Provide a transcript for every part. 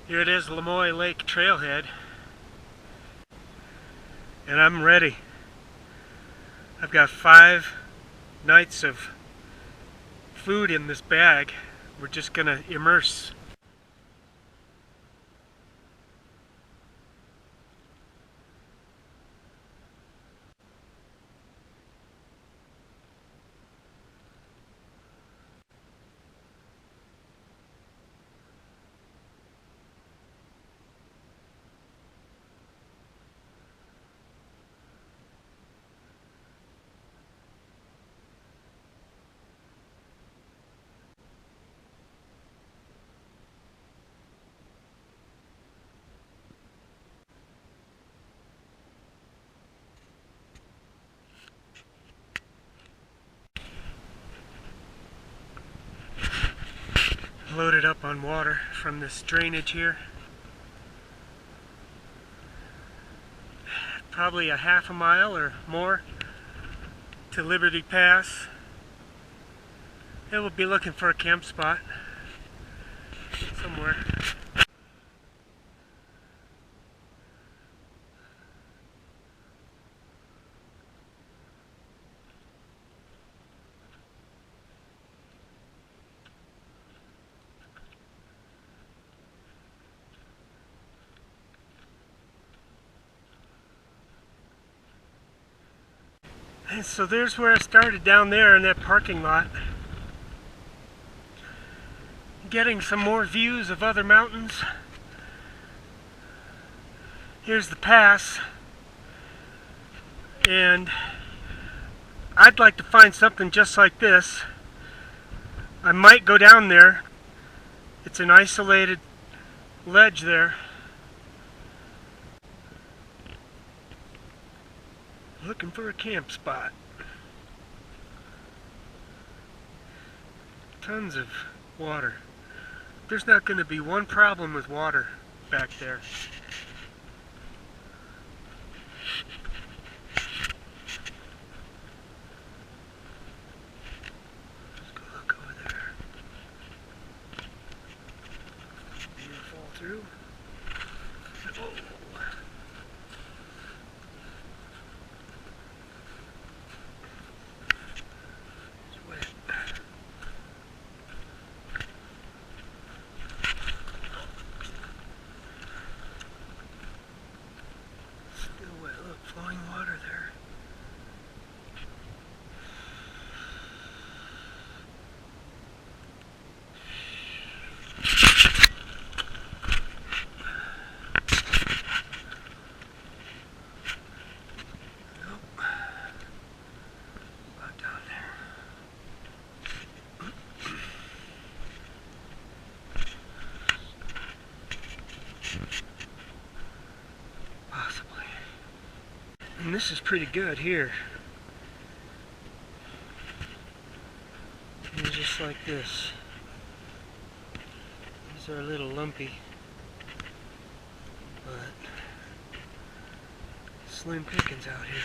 Here it is, Lemoy Lake Trailhead, and I'm ready. I've got 5 nights of food in this bag. We're just gonna immerse. Loaded up on water from this drainage here. Probably a half a mile or more to Liberty Pass. And we'll be looking for a camp spot somewhere. And so there's where I started, down there in that parking lot. Getting some more views of other mountains. Here's the pass. And I'd like to find something just like this. I might go down there. It's an isolated ledge there. Looking for a camp spot. Tons of water. There's not going to be one problem with water back there. Let's go look over there. Deer fall through. Oh. Flowing water there. Nope. About down there. Possibly. And this is pretty good here. And just like this. These are a little lumpy, but slim pickings out here.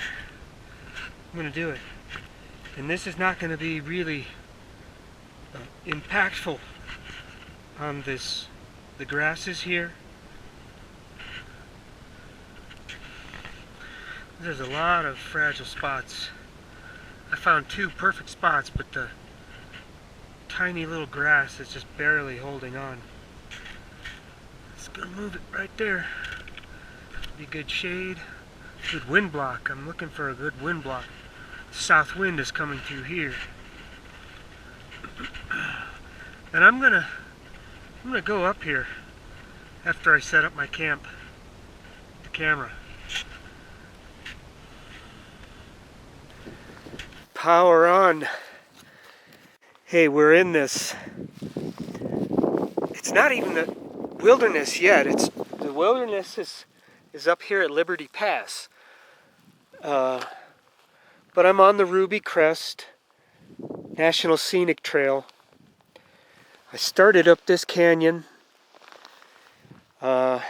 I'm going to do it. And this is not going to be really impactful on the grasses here. There's a lot of fragile spots. I found 2 perfect spots, but the tiny little grass is just barely holding on. It's gonna move it right there. Be good shade, good wind block. I'm looking for a good wind block. South wind is coming through here. And I'm gonna go up here after I set up my camp, the camera. Power on. Hey, we're in this. It's not even the wilderness yet. The wilderness is up here at Liberty Pass. But I'm on the Ruby Crest National Scenic Trail. I started up this canyon. And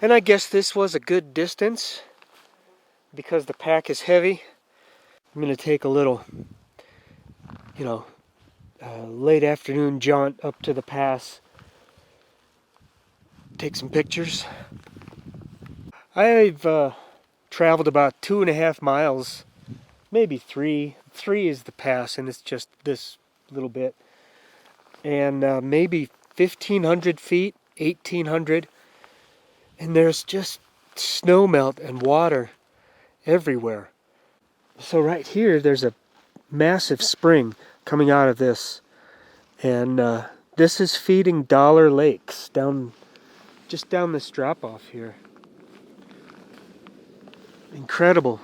I guess this was a good distance because the pack is heavy. I'm going to take a little, late afternoon jaunt up to the pass, take some pictures. I've traveled about 2.5 miles, maybe 3. 3 is the pass, and it's just this little bit. And maybe 1,500 feet, 1,800. And there's just snow melt and water everywhere. So right here, there's a massive spring coming out of this. And this is feeding Dollar Lakes just down this drop off here. Incredible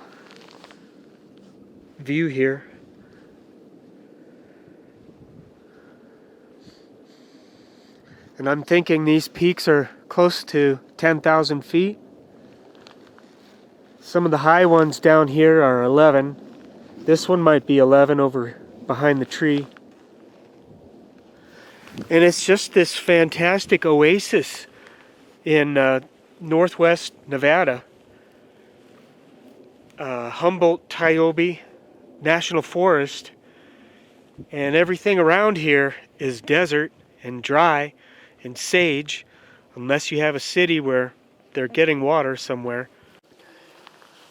view here. And I'm thinking these peaks are close to 10,000 feet. Some of the high ones down here are 11. This one might be 11 over behind the tree. And it's just this fantastic oasis in northwest Nevada. Humboldt Toiyabe National Forest. And everything around here is desert and dry and sage, unless you have a city where they're getting water somewhere.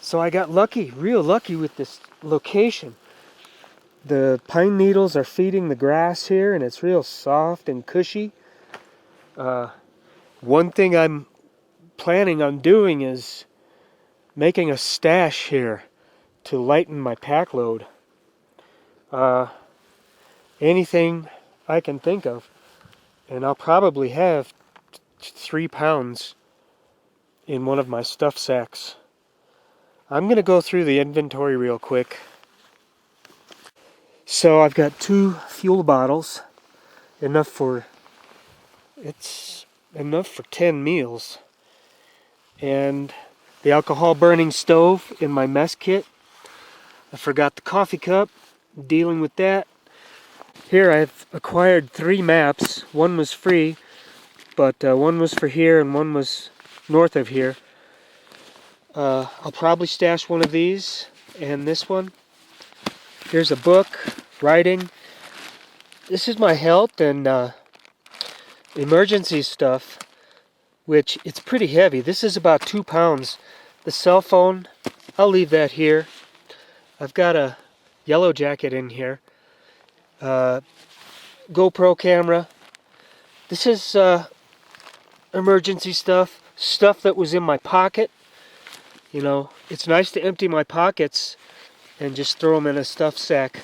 So I got lucky, real lucky with this location. The pine needles are feeding the grass here, and it's real soft and cushy. One thing I'm planning on doing is making a stash here to lighten my pack load. Anything I can think of. And I'll probably have 3 pounds in one of my stuff sacks. I'm going to go through the inventory real quick. So I've got 2 fuel bottles, enough for 10 meals. And the alcohol burning stove in my mess kit. I forgot the coffee cup, dealing with that. Here I've acquired 3 maps. One was free, but one was for here and one was north of here. I'll probably stash one of these and this one. Here's a book, writing. This is my health and emergency stuff, which it's pretty heavy. This is about 2 pounds. The cell phone, I'll leave that here. I've got a yellow jacket in here. GoPro camera. This is emergency stuff that was in my pocket. You know, it's nice to empty my pockets and just throw them in a stuff sack.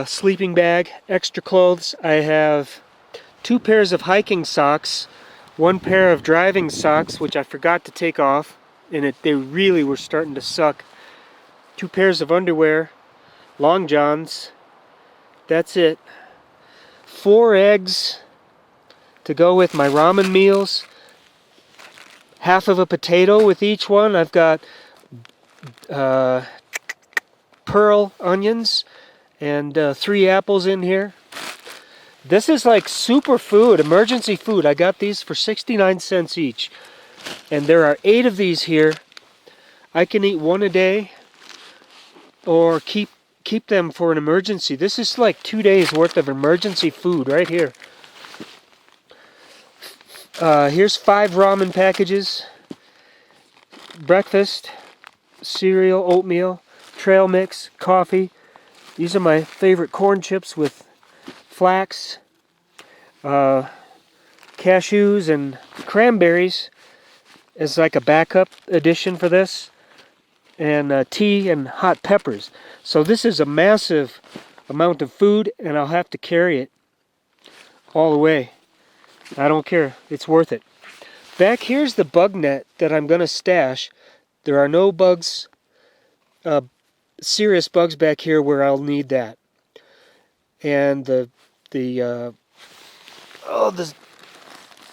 Sleeping bag, extra clothes. I have 2 pairs of hiking socks, 1 pair of driving socks, which I forgot to take off, and they really were starting to suck. 2 pairs of underwear, long johns. That's it. 4 eggs to go with my ramen meals. Half of a potato with each one. I've got pearl onions and 3 apples in here. This is like super food, emergency food. I got these for 69 cents each. And there are 8 of these here. I can eat 1 a day or keep them for an emergency. This is like 2 days worth of emergency food right here. Here's 5 ramen packages. Breakfast, cereal, oatmeal, trail mix, coffee. These are my favorite corn chips with flax, cashews and cranberries as like a backup addition for this, and tea and hot peppers. So this is a massive amount of food, and I'll have to carry it all the way. I don't care. It's worth it. Back here's the bug net that I'm going to stash. There are no bugs, serious bugs back here where I'll need that. And the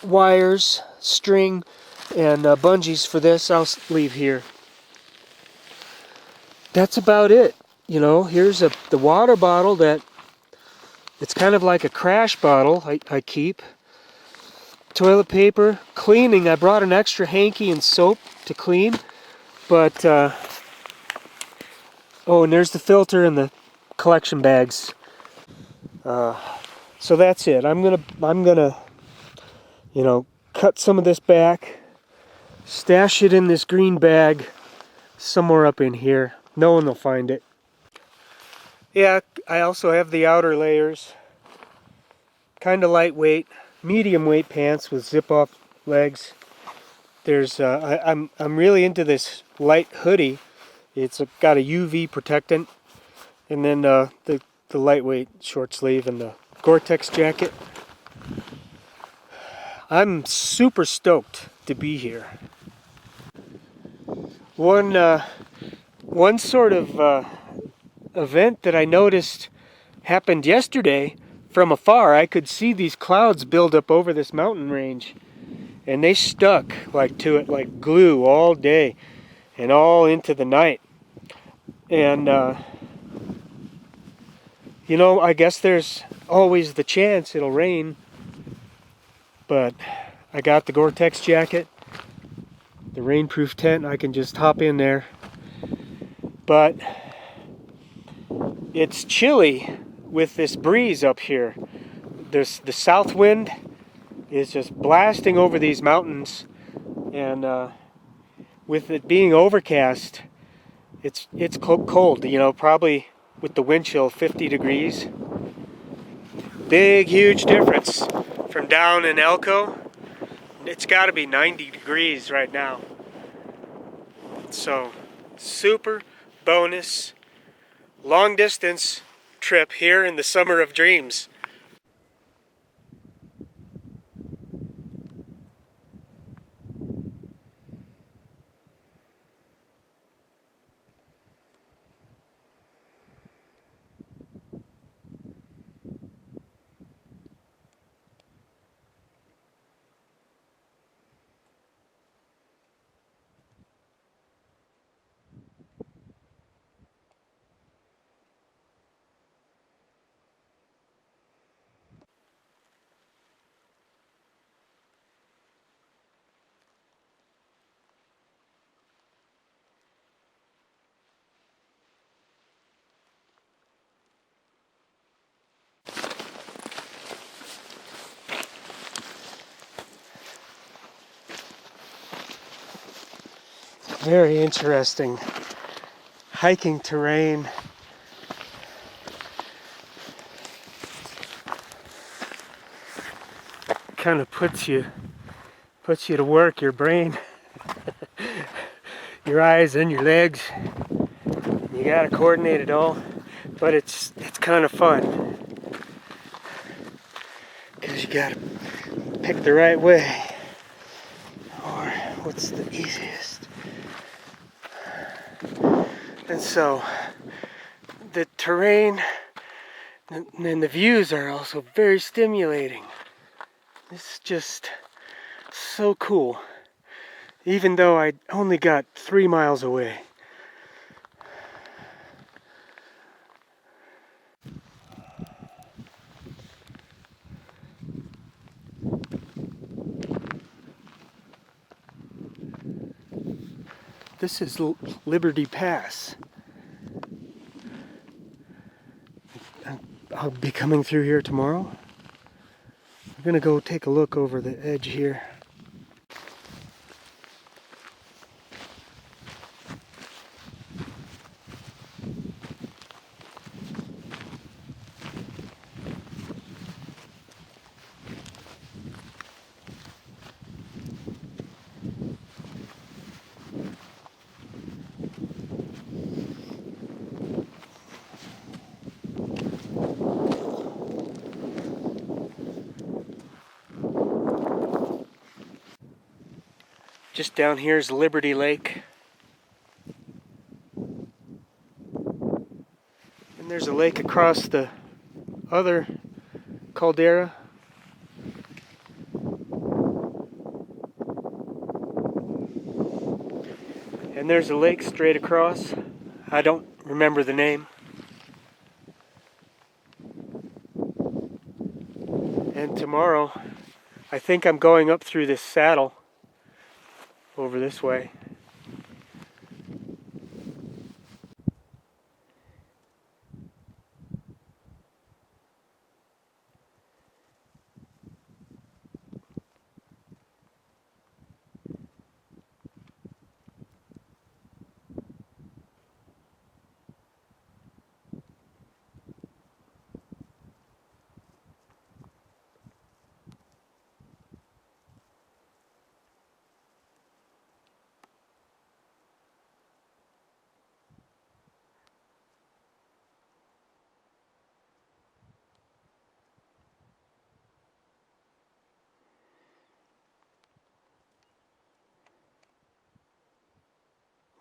wires, string, and bungees for this I'll leave here. That's about it. You know, here's the water bottle that it's kind of like a crash bottle I keep. Toilet paper, cleaning. I brought an extra hanky and soap to clean, but Oh, and there's the filter and the collection bags. So that's it. I'm gonna, cut some of this back, stash it in this green bag somewhere up in here. No one will find it. Yeah, I also have the outer layers. Kind of lightweight, medium weight pants with zip-off legs. There's I'm really into this light hoodie. It's got a UV protectant, and then the lightweight short sleeve and the Gore-Tex jacket. I'm super stoked to be here. One sort of event that I noticed happened yesterday. From afar, I could see these clouds build up over this mountain range, and they stuck to it like glue all day and all into the night. And I guess there's always the chance it'll rain, but I got the Gore-Tex jacket, the rainproof tent. I can just hop in there. But it's chilly with this breeze up here. The south wind is just blasting over these mountains, and with it being overcast, it's cold. Probably with the wind chill 50 degrees. Big, huge difference from down in Elko. It's got to be 90 degrees right now. So, super bonus long distance trip here in the summer of dreams. Very interesting hiking terrain. Kind of puts you to work, your brain, your eyes and your legs. You gotta coordinate it all, but it's kind of fun because you gotta pick the right way, or what's the easiest. And so the terrain and the views are also very stimulating. It's just so cool, even though I only got 3 miles away. This is Liberty Pass. I'll be coming through here tomorrow. I'm gonna go take a look over the edge here. Just down here is Liberty Lake. And there's a lake across the other caldera. And there's a lake straight across. I don't remember the name. And tomorrow, I think I'm going up through this saddle over this way.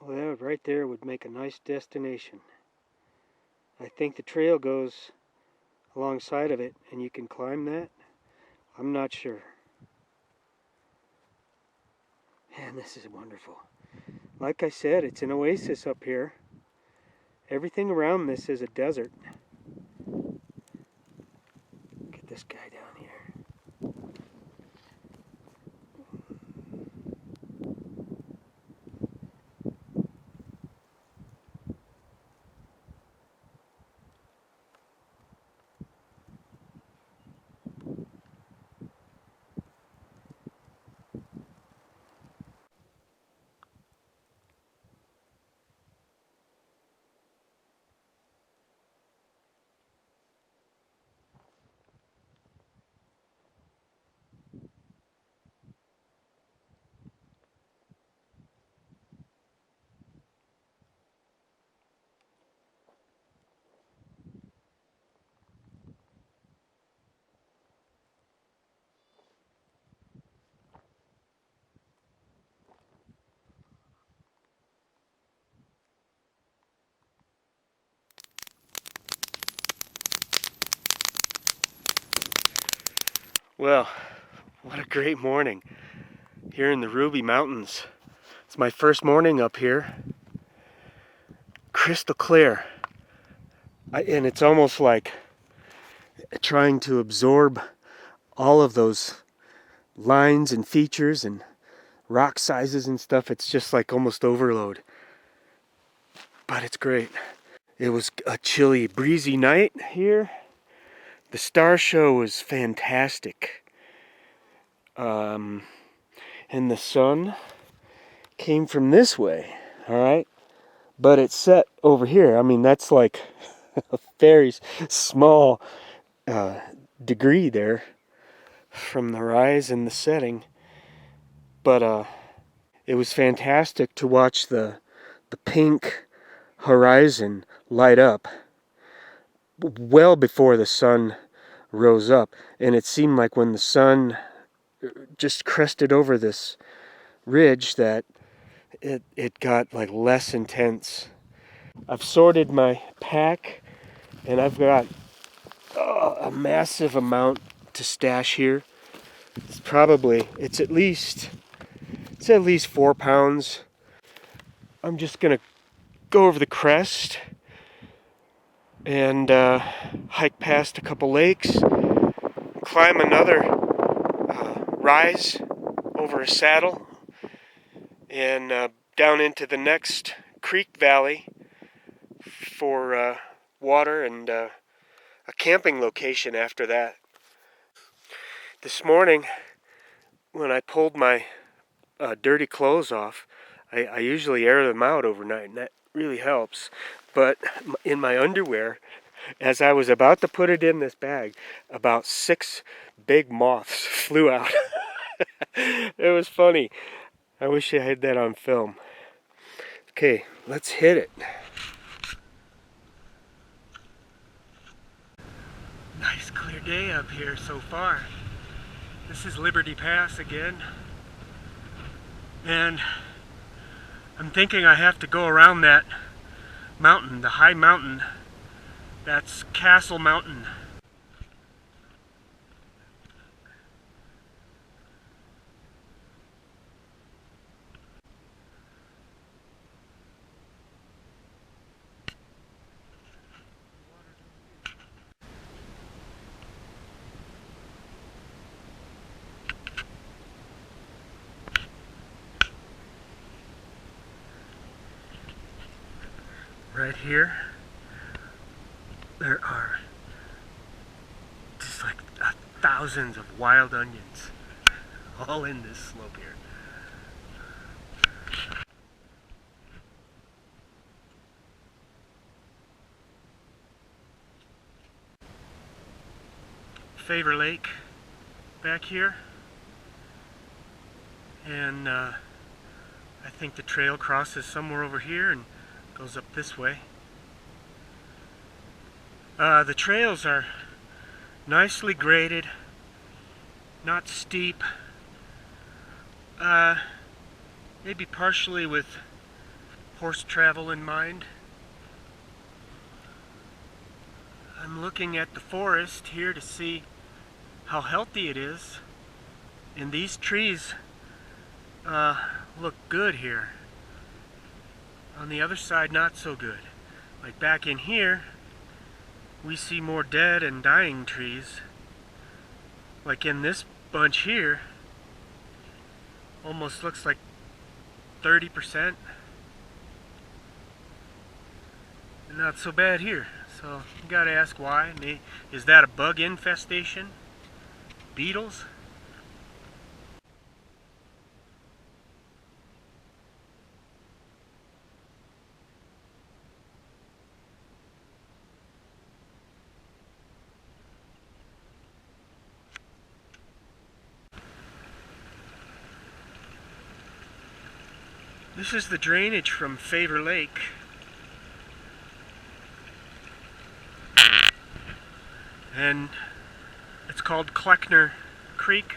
Well, that right there would make a nice destination. I think the trail goes alongside of it, and you can climb that. I'm not sure. Man, this is wonderful. Like I said, it's an oasis up here. Everything around this is a desert. Get this guy down here. Well, what a great morning here in the Ruby Mountains. It's my first morning up here. Crystal clear. And it's almost like trying to absorb all of those lines and features and rock sizes and stuff. It's just like almost overload. But it's great. It was a chilly, breezy night here. The star show was fantastic. And the sun came from this way, all right? But it set over here. I mean, that's like a very small degree there from the rise and the setting. But it was fantastic to watch the pink horizon light up well before the sun rose up. And it seemed like when the sun just crested over this ridge that it got like less intense. I've sorted my pack and I've got a massive amount to stash here. It's at least 4 pounds. I'm just gonna go over the crest and hike past a couple lakes, climb another rise over a saddle, and down into the next creek valley for water and a camping location after that. This morning, when I pulled my dirty clothes off, I usually air them out overnight, and that really helps. But in my underwear, as I was about to put it in this bag, about 6 big moths flew out. It was funny. I wish I had that on film. Okay, let's hit it. Nice clear day up here so far. This is Liberty Pass again. And I'm thinking I have to go around that mountain, the high mountain. That's Castle Mountain. Right here, there are just like thousands of wild onions all in this slope here. Favor Lake back here, and I think the trail crosses somewhere over here and goes up this way. The trails are nicely graded, not steep, maybe partially with horse travel in mind. I'm looking at the forest here to see how healthy it is, and these trees look good here. On the other side, not so good. Like back in here, we see more dead and dying trees. Like in this bunch here, almost looks like 30%. Not so bad here. So you gotta ask why. Is that a bug infestation? Beetles? This is the drainage from Favor Lake. And it's called Furlong Creek.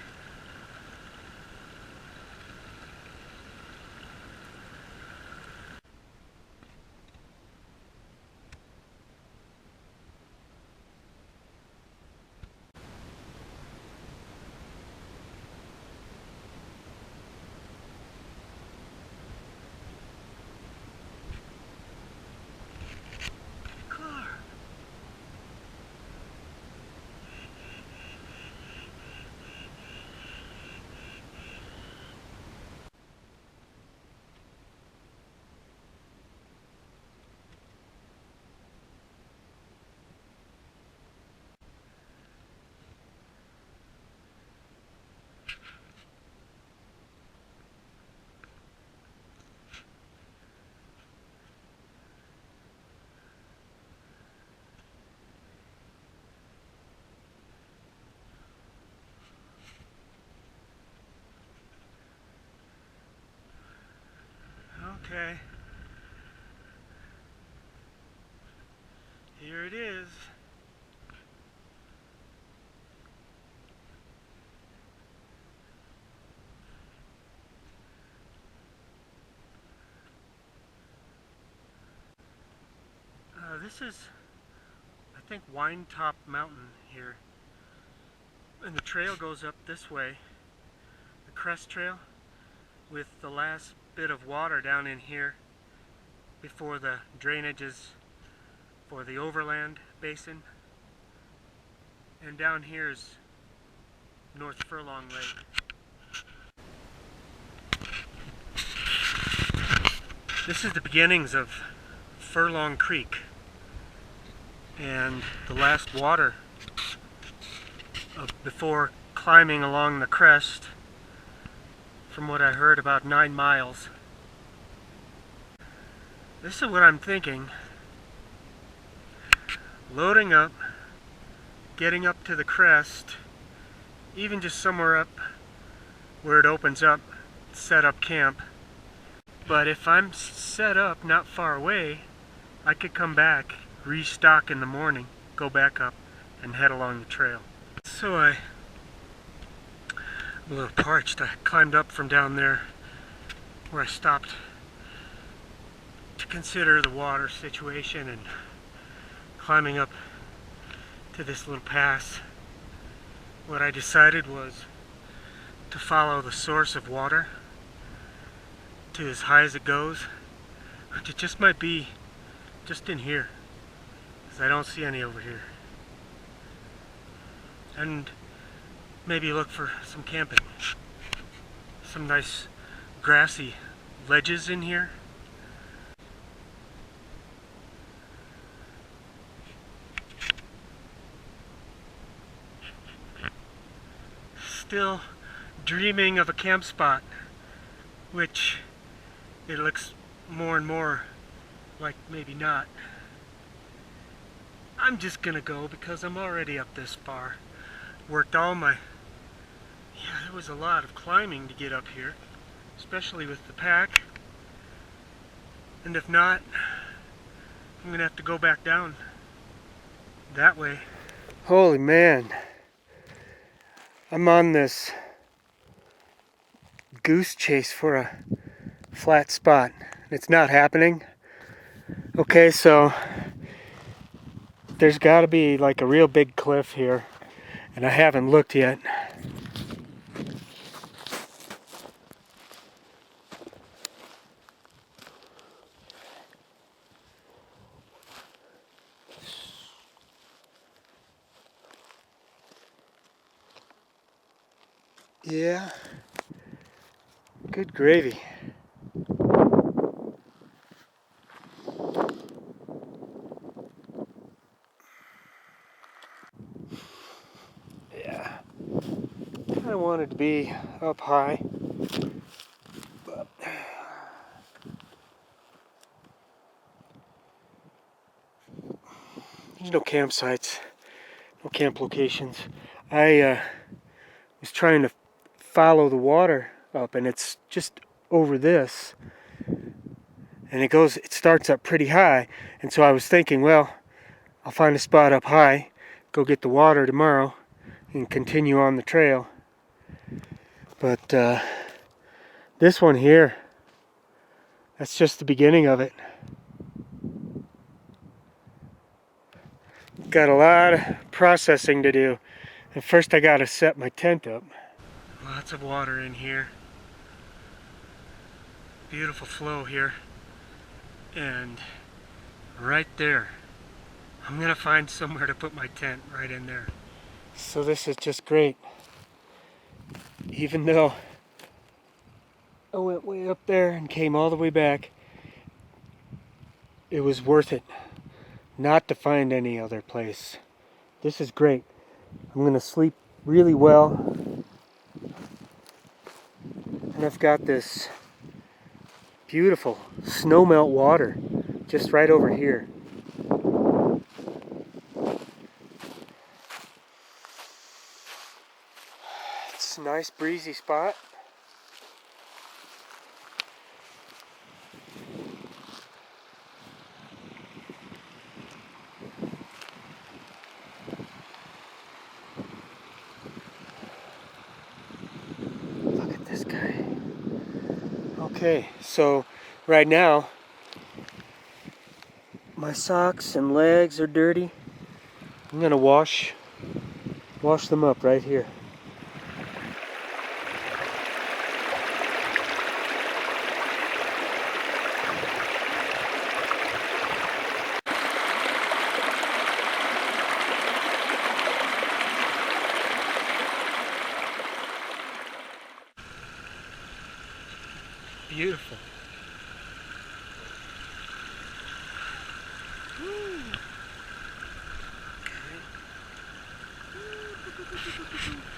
Okay. Here it is. This is, I think, Wine Top Mountain here. And the trail goes up this way, the Crest Trail, with the last bit of water down in here before the drainages for the overland basin. And down here is North Furlong Lake. This is the beginnings of Furlong Creek, and the last water before climbing along the crest, from what I heard, about 9 miles. This is what I'm thinking. Loading up, getting up to the crest, even just somewhere up where it opens up, set up camp. But if I'm set up not far away, I could come back, restock in the morning, go back up, and head along the trail. So I'm a little parched. I climbed up from down there where I stopped to consider the water situation, and climbing up to this little pass, what I decided was to follow the source of water to as high as it goes, which it just might be just in here, because I don't see any over here. And maybe look for some camping. Some nice grassy ledges in here. Still dreaming of a camp spot, which it looks more and more like maybe not. I'm just gonna go because I'm already up this far. Worked all my... Yeah, there was a lot of climbing to get up here, especially with the pack. And if not, I'm gonna have to go back down that way. Holy man. I'm on this goose chase for a flat spot. It's not happening. Okay, so there's got to be like a real big cliff here, and I haven't looked yet. Yeah, good gravy. Yeah, kind of wanted to be up high, but there's no campsites, no camp locations. I was trying to follow the water up, and it's just over this, and it starts up pretty high, and so I was thinking, well, I'll find a spot up high, go get the water tomorrow, and continue on the trail. But this one here, that's just the beginning of it. Got a lot of processing to do. And first I gotta set my tent up. Lots of water in here. Beautiful flow here. And right there, I'm gonna find somewhere to put my tent right in there. So this is just great. Even though I went way up there and came all the way back, it was worth it not to find any other place. This is great. I'm gonna sleep really well. And I've got this beautiful snowmelt water just right over here. It's a nice breezy spot. Look at this guy. Okay, so right now my socks and legs are dirty. I'm gonna wash them up right here. Beautiful.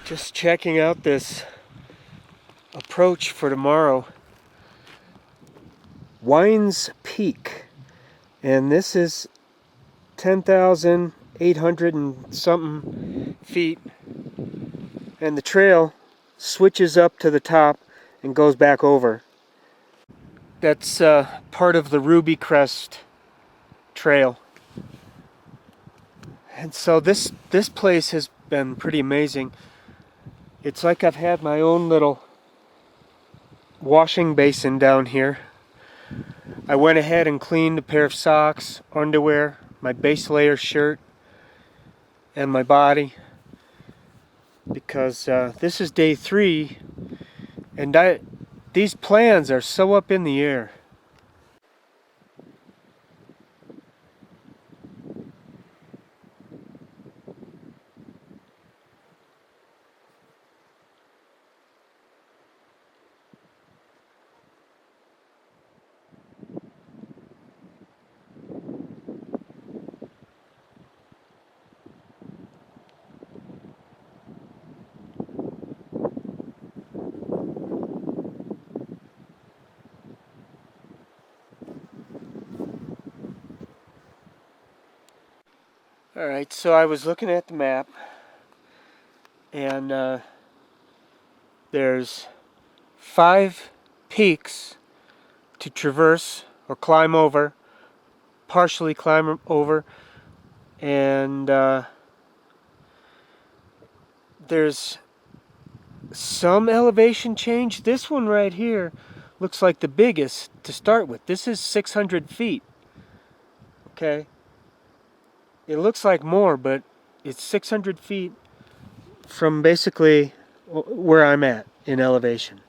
Just checking out this approach for tomorrow. Wines Peak. And this is 10,800 and something feet. And the trail switches up to the top and goes back over. That's part of the Ruby Crest trail. And so this place has been pretty amazing. It's like I've had my own little washing basin down here. I went ahead and cleaned a pair of socks, underwear, my base layer shirt, and my body, because this is day 3, and these plans are so up in the air. Alright, so I was looking at the map, and there's 5 peaks to traverse or climb over, partially climb over, and there's some elevation change. This one right here looks like the biggest to start with. This is 600 feet. Okay. It looks like more, but it's 600 feet from basically where I'm at in elevation.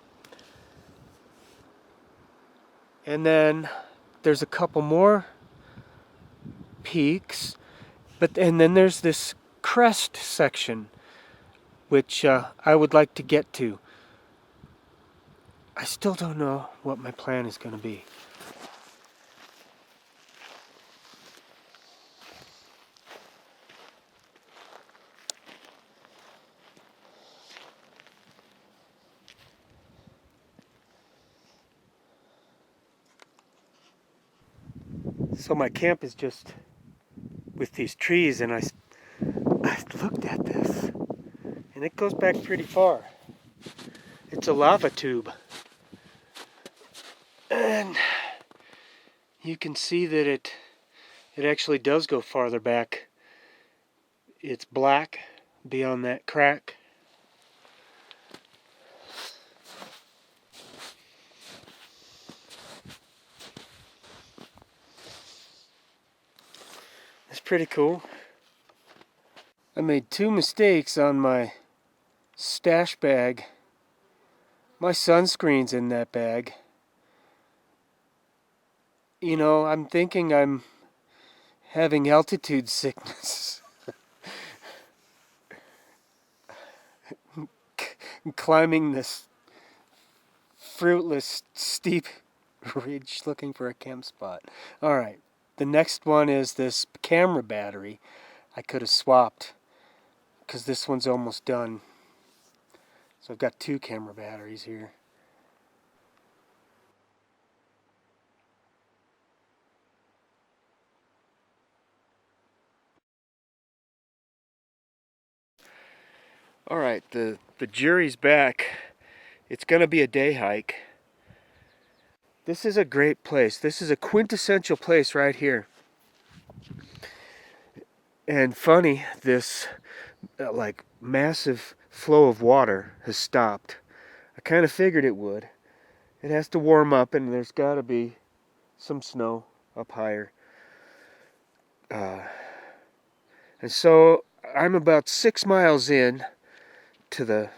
And then there's a couple more peaks, and then there's this crest section, which I would like to get to. I still don't know what my plan is going to be. So my camp is just with these trees, and I looked at this, and it goes back pretty far. It's a lava tube. And you can see that it actually does go farther back. It's black beyond that crack. It's pretty cool. I made 2 mistakes on my stash bag. My sunscreen's in that bag. You know, I'm thinking I'm having altitude sickness. Climbing this fruitless, steep ridge looking for a camp spot. Alright, the next one is this camera battery. I could have swapped, because this one's almost done. So I've got 2 camera batteries here. Alright, the jury's back. It's going to be a day hike. This is a great place. This is a quintessential place right here. And funny, this like massive flow of water has stopped. I kind of figured it would. It has to warm up, and there's got to be some snow up higher. And so I'm about 6 miles in to the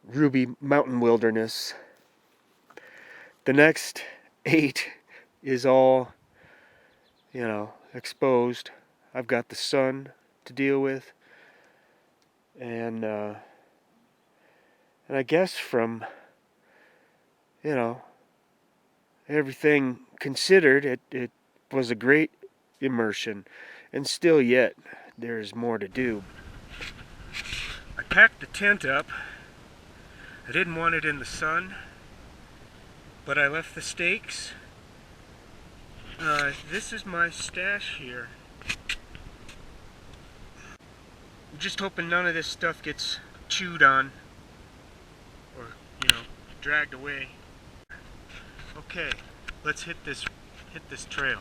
Ruby Mountain Wilderness. The next 8 is all, exposed. I've got the sun to deal with. And I guess from, everything considered, it was a great immersion. And still yet, there's more to do. I packed the tent up. I didn't want it in the sun, but I left the stakes. This is my stash here. I'm just hoping none of this stuff gets chewed on or, dragged away. Okay, let's hit this trail.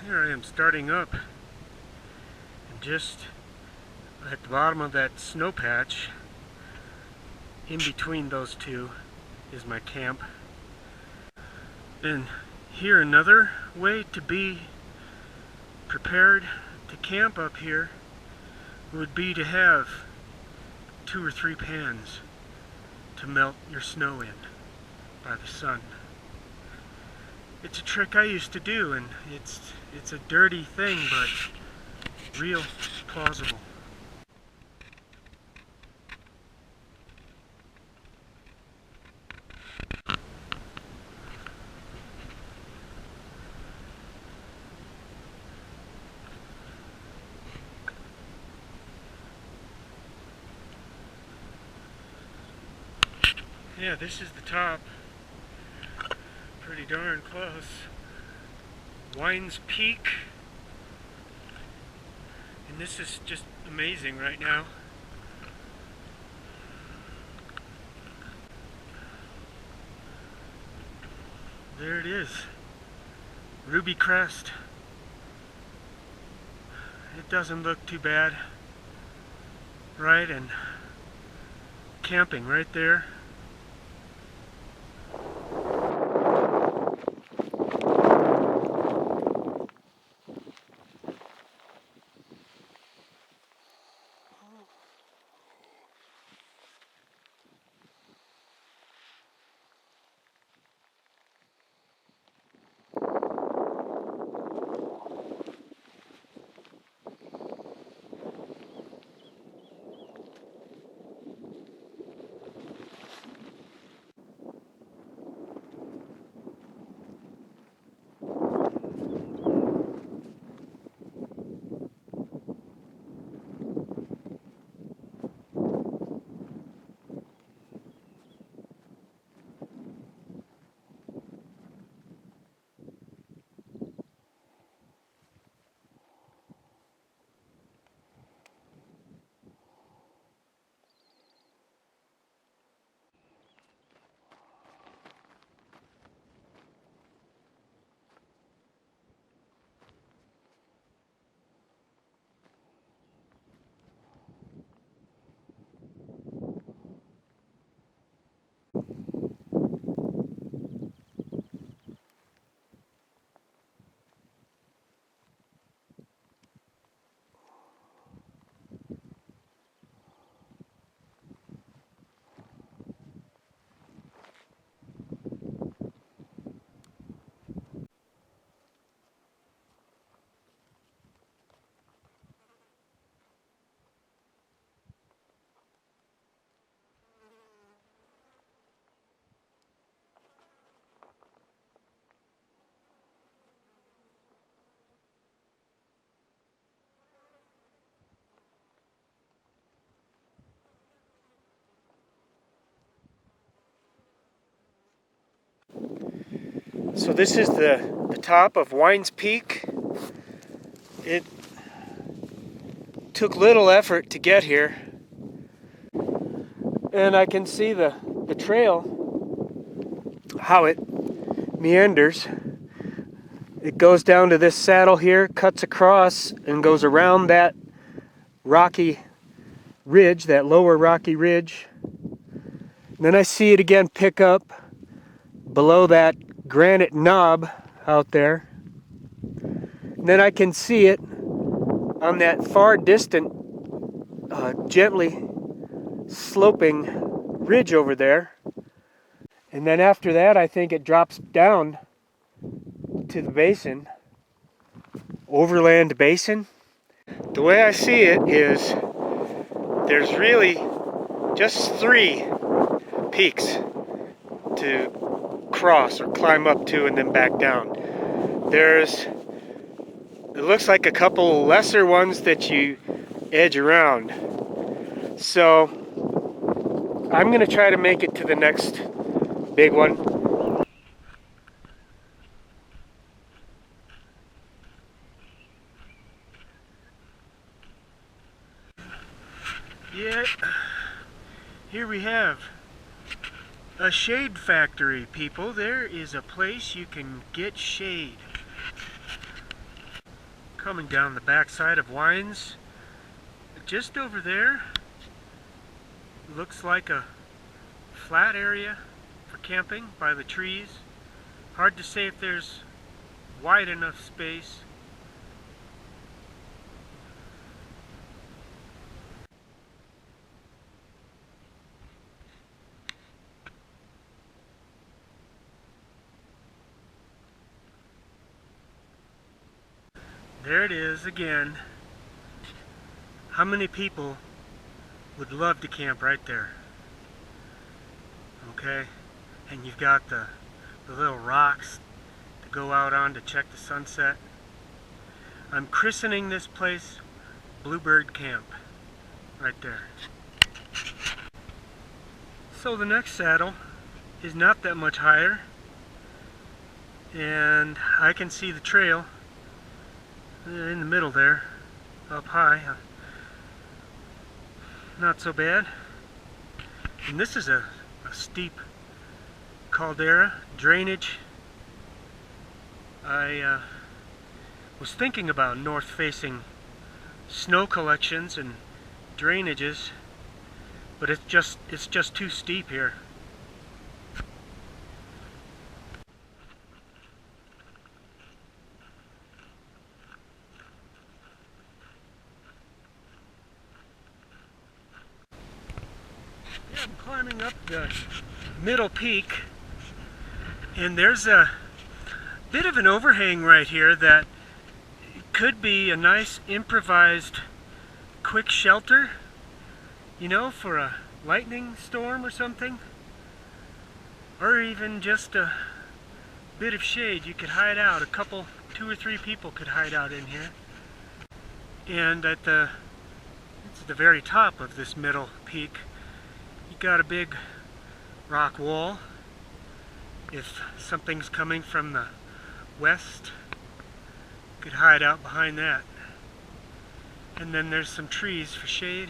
Here I am starting up, and just at the bottom of that snow patch, in between those two, is my camp. And here another way to be prepared to camp up here would be to have 2 or 3 pans to melt your snow in by the sun. It's a trick I used to do, and it's a dirty thing, but real plausible. Yeah, this is the top. Pretty darn close. Wines Peak. And this is just amazing right now. There it is. Ruby Crest. It doesn't look too bad, right? And camping right there. So this is the top of Wines Peak. It took little effort to get here. And I can see the trail, how it meanders. It goes down to this saddle here, cuts across, and goes around that rocky ridge, that lower rocky ridge. And then I see it again pick up below that granite knob out there. And then I can see it on that far distant, gently sloping ridge over there. And then after that, I think it drops down to the basin, overland basin. The way I see it is there's really just 3 peaks to cross or climb up to and then back down. It looks like a couple lesser ones that you edge around. So I'm going to try to make it to the next big one. Yeah, here we have a shade factory, people. There is a place you can get shade. Coming down the backside of Wines, just over there, looks like a flat area for camping by the trees. Hard to say if there's wide enough space. There it is again. How many people would love to camp right there? Okay, and you've got the little rocks to go out on to check the sunset. I'm christening this place Bluebird Camp right there. So the next saddle is not that much higher, and I can see the trail in the middle there, up high. Not so bad. And this is a steep caldera drainage. I was thinking about north-facing snow collections and drainages, but it's just too steep here. Yeah, I'm climbing up the middle peak, and there's a bit of an overhang right here that could be a nice improvised quick shelter, you know, for a lightning storm or something, or even just a bit of shade. You could hide out. Two or three people could hide out in here. And it's at the very top of this middle peak, you got a big rock wall. If something's coming from the west, you could hide out behind that. And then there's some trees for shade.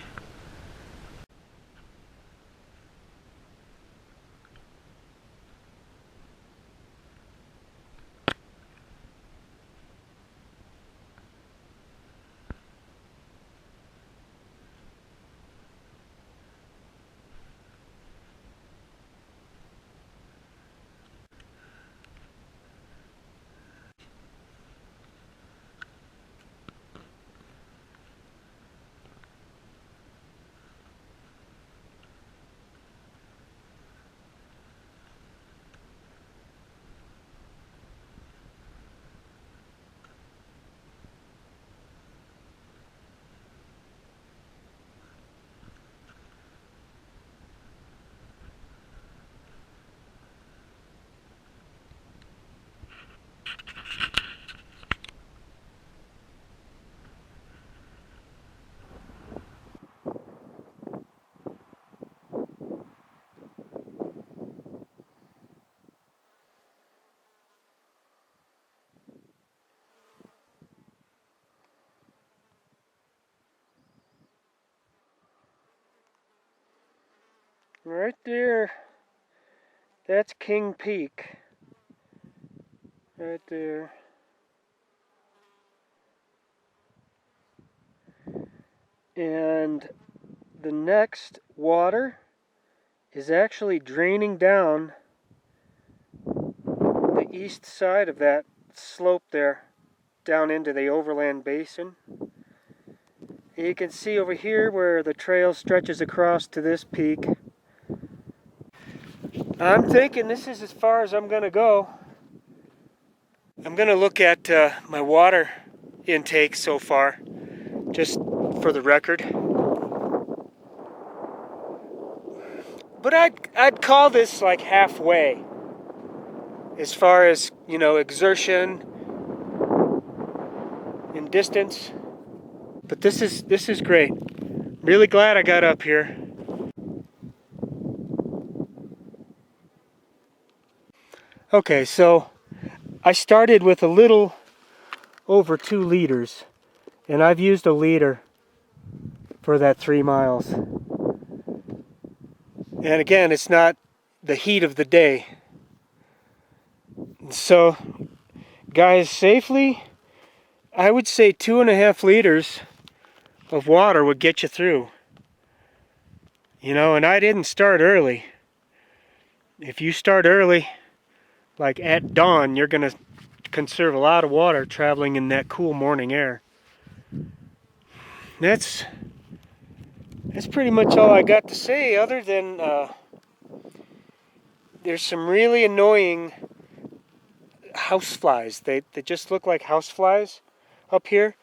Right there, that's King Peak. Right there. And the next water is actually draining down the east side of that slope there, down into the overland basin. And you can see over here where the trail stretches across to this peak. I'm thinking this is as far as I'm going to go. I'm going to look at my water intake so far, just for the record. But I'd call this like halfway, as far as, you know, exertion and distance. But this is great. Really glad I got up here. Okay, so I started with a little over 2 liters, and I've used a liter for that 3 miles. And again, it's not the heat of the day. So, guys, safely, I would say 2.5 liters of water would get you through. You know, and I didn't start early. If you start early, like at dawn, you're going to conserve a lot of water traveling in that cool morning air. That's pretty much all I got to say, other than there's some really annoying houseflies. They just look like houseflies up here,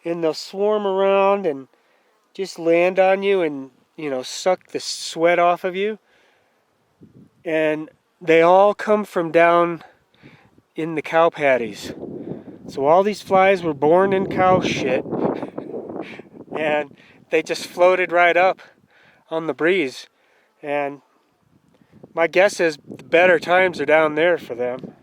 and they'll swarm around and just land on you and, you know, suck the sweat off of you. And they all come from down in the cow patties. So all these flies were born in cow shit, and they just floated right up on the breeze. And my guess is the better times are down there for them.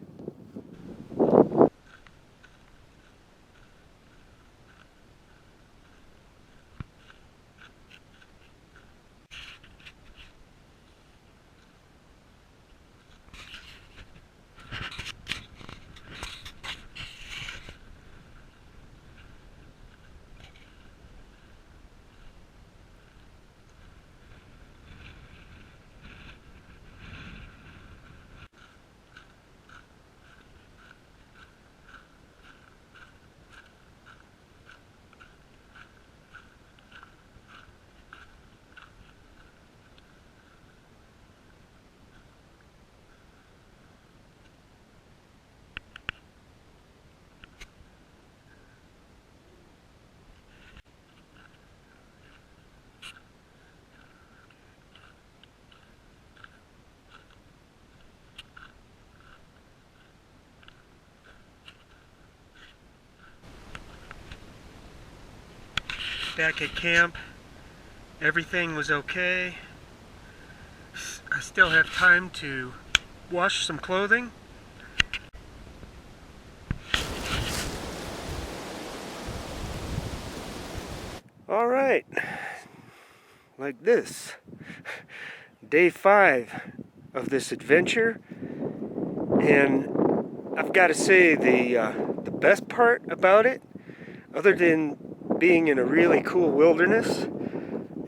Back at camp, everything was okay. I still have time to wash some clothing. All right, like this, day 5 of this adventure, and I've got to say the best part about it, other than being in a really cool wilderness,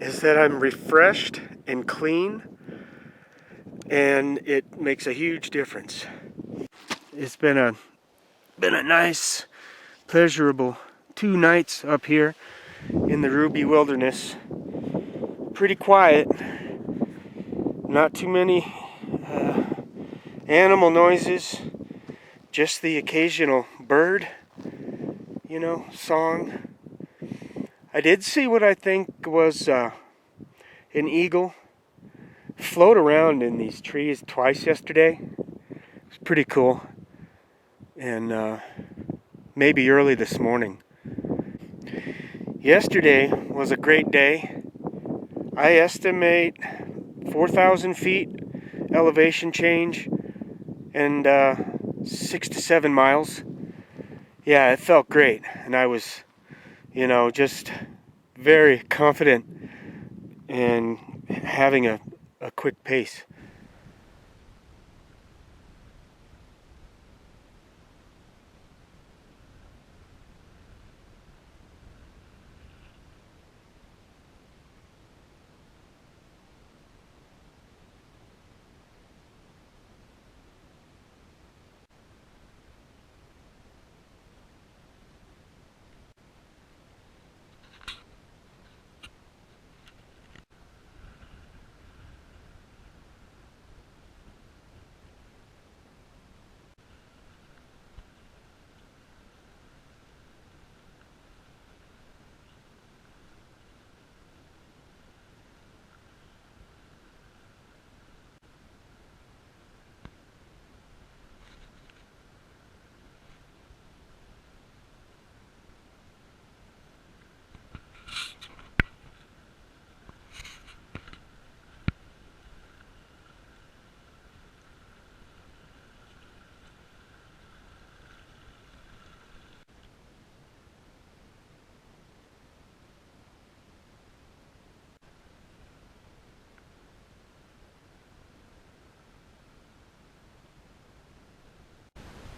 is that I'm refreshed and clean, and it makes a huge difference. It's been a nice, pleasurable 2 nights up here in the Ruby Wilderness. Pretty quiet, not too many animal noises, just the occasional bird, song. I did see what I think was an eagle float around in these trees twice yesterday. It's pretty cool. And maybe early this morning. Yesterday was a great day. I estimate 4,000 feet elevation change and 6 to 7 miles. Yeah, it felt great, and I was, just very confident in having a quick pace.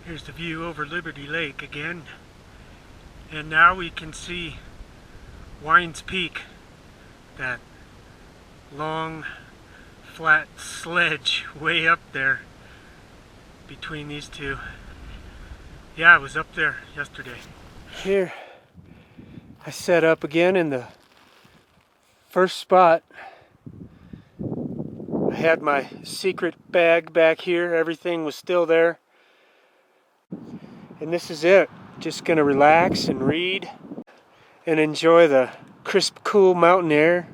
Here's the view over Liberty Lake again. And now we can see Wines Peak, that long, flat sledge way up there between these two. Yeah, I was up there yesterday. Here, I set up again in the first spot. I had my secret bag back here. Everything was still there. And this is it. Just gonna relax and read and enjoy the crisp, cool mountain air.